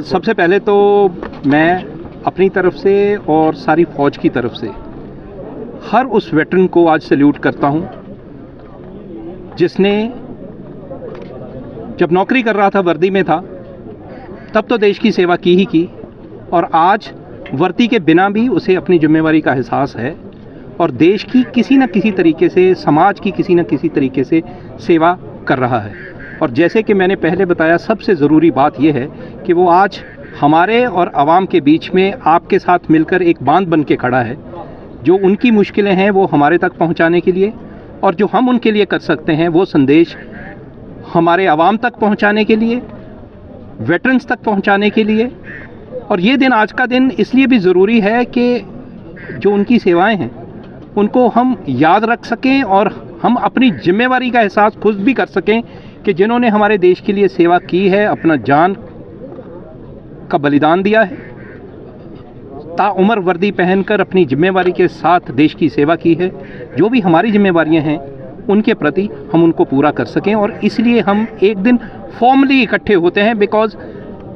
सबसे पहले तो मैं अपनी तरफ से और सारी फौज की तरफ से हर उस वेटरन को आज सैल्यूट करता हूं जिसने जब नौकरी कर रहा था, वर्दी में था, तब तो देश की सेवा की ही की, और आज वर्दी के बिना भी उसे अपनी जिम्मेवारी का एहसास है और देश की किसी न किसी तरीके से, समाज की किसी न किसी तरीके से सेवा कर रहा है। और जैसे कि मैंने पहले बताया, सबसे ज़रूरी बात यह है कि वो आज हमारे और आवाम के बीच में आपके साथ मिलकर एक बांध बन के खड़ा है। जो उनकी मुश्किलें हैं वो हमारे तक पहुंचाने के लिए, और जो हम उनके लिए कर सकते हैं वो संदेश हमारे आवाम तक पहुंचाने के लिए, वेटरन्स तक पहुंचाने के लिए। और ये दिन, आज का दिन इसलिए भी ज़रूरी है कि जो उनकी सेवाएं हैं उनको हम याद रख सकें और हम अपनी जिम्मेवारी का एहसास खुद भी कर सकें कि जिन्होंने हमारे देश के लिए सेवा की है, अपना जान का बलिदान दिया है, ताउम्र वर्दी पहनकर अपनी जिम्मेवारी के साथ देश की सेवा की है, जो भी हमारी जिम्मेवारियां हैं उनके प्रति हम उनको पूरा कर सकें। और इसलिए हम एक दिन फॉर्मली इकट्ठे होते हैं, बिकॉज़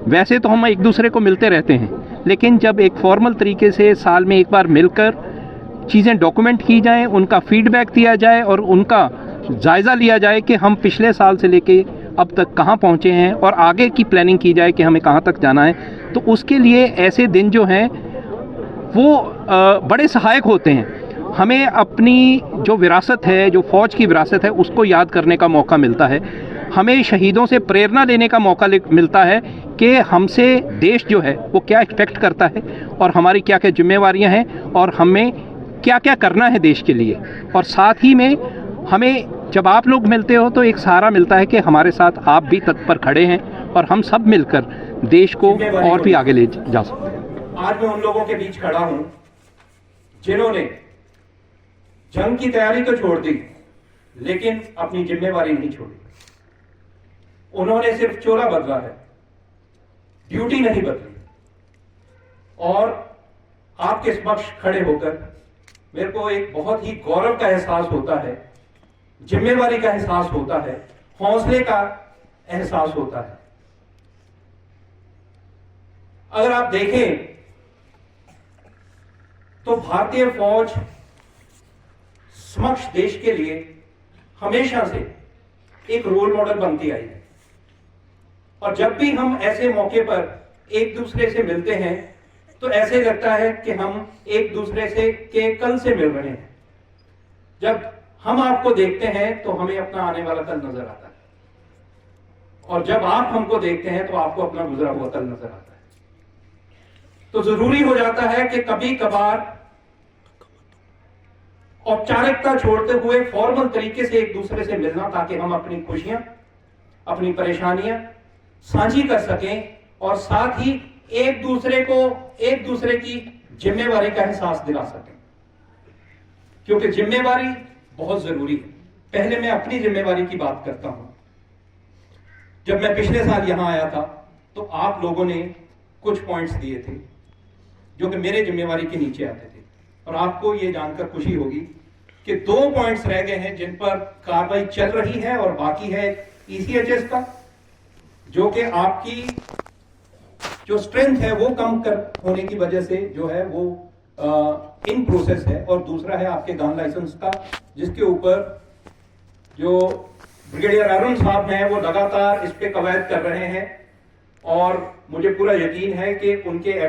वैसे तो हम एक दूसरे को मिलते रहते हैं, लेकिन जब एक फॉर्मल तरीके से साल में एक बार मिलकर चीज़ें डॉक्यूमेंट की जाएं, उनका फीडबैक दिया जाए और उनका जायज़ा लिया जाए कि हम पिछले साल से लेके अब तक कहाँ पहुँचे हैं और आगे की प्लानिंग की जाए कि हमें कहाँ तक जाना है, तो उसके लिए ऐसे दिन जो हैं वो बड़े सहायक होते हैं। हमें अपनी जो विरासत है, जो फ़ौज की विरासत है, उसको याद करने का मौका मिलता है। हमें शहीदों से प्रेरणा लेने का मौका मिलता है कि हमसे देश जो है वो क्या एक्सपेक्ट करता है और हमारी क्या क्या जिम्मेवारियां हैं और हमें क्या क्या करना है देश के लिए। और साथ ही में हमें, जब आप लोग मिलते हो तो एक सहारा मिलता है कि हमारे साथ आप भी तत्पर खड़े हैं और हम सब मिलकर देश को और भी आगे ले जा सकते हैं। आज मैं उन लोगों के बीच खड़ा हूं जिन्होंने जंग की तैयारी तो छोड़ दी, लेकिन अपनी जिम्मेवारी नहीं छोड़ी। उन्होंने सिर्फ चोला बदला है, ड्यूटी नहीं बदली। और आपके समक्ष खड़े होकर मेरे को एक बहुत ही गौरव का एहसास होता है, जिम्मेवारी का एहसास होता है, हौसले का एहसास होता है। अगर आप देखें तो भारतीय फौज समक्ष देश के लिए हमेशा से एक रोल मॉडल बनती आई है। और जब भी हम ऐसे मौके पर एक दूसरे से मिलते हैं तो ऐसे लगता है कि हम एक दूसरे से के कल से मिल रहे हैं। जब हम आपको देखते हैं तो हमें अपना आने वाला कल नजर आता है, और जब आप हमको देखते हैं तो आपको अपना गुजरा हुआ कल नजर आता है। तो जरूरी हो जाता है कि कभी कभार औपचारिकता छोड़ते हुए फॉर्मल तरीके से एक दूसरे से मिलना, ताकि हम अपनी खुशियां, अपनी परेशानियां साझी कर सकें और साथ ही एक दूसरे की जिम्मेवारी का एहसास दिला सकें। क्योंकि जिम्मेवारी बहुत जरूरी है। पहले मैं अपनी जिम्मेवारी की बात करता हूं। जब मैं पिछले साल यहां आया था तो आप लोगों ने कुछ पॉइंट्स दिए थे जो कि मेरे जिम्मेवारी के नीचे आते थे, और आपको यह जानकर खुशी होगी कि 2 पॉइंट्स रह गए हैं जिन पर कार्रवाई चल रही है, और बाकी है ECHS का, जो कि आपकी जो स्ट्रेंथ है वो कम होने की वजह से जो है वो इन प्रोसेस है, और दूसरा है आपके गन लाइसेंस का, जिसके ऊपर जो ब्रिगेडियर अरुण साहब हैं वो लगातार इस पे कवायद कर रहे हैं, और मुझे पूरा यकीन है कि उनके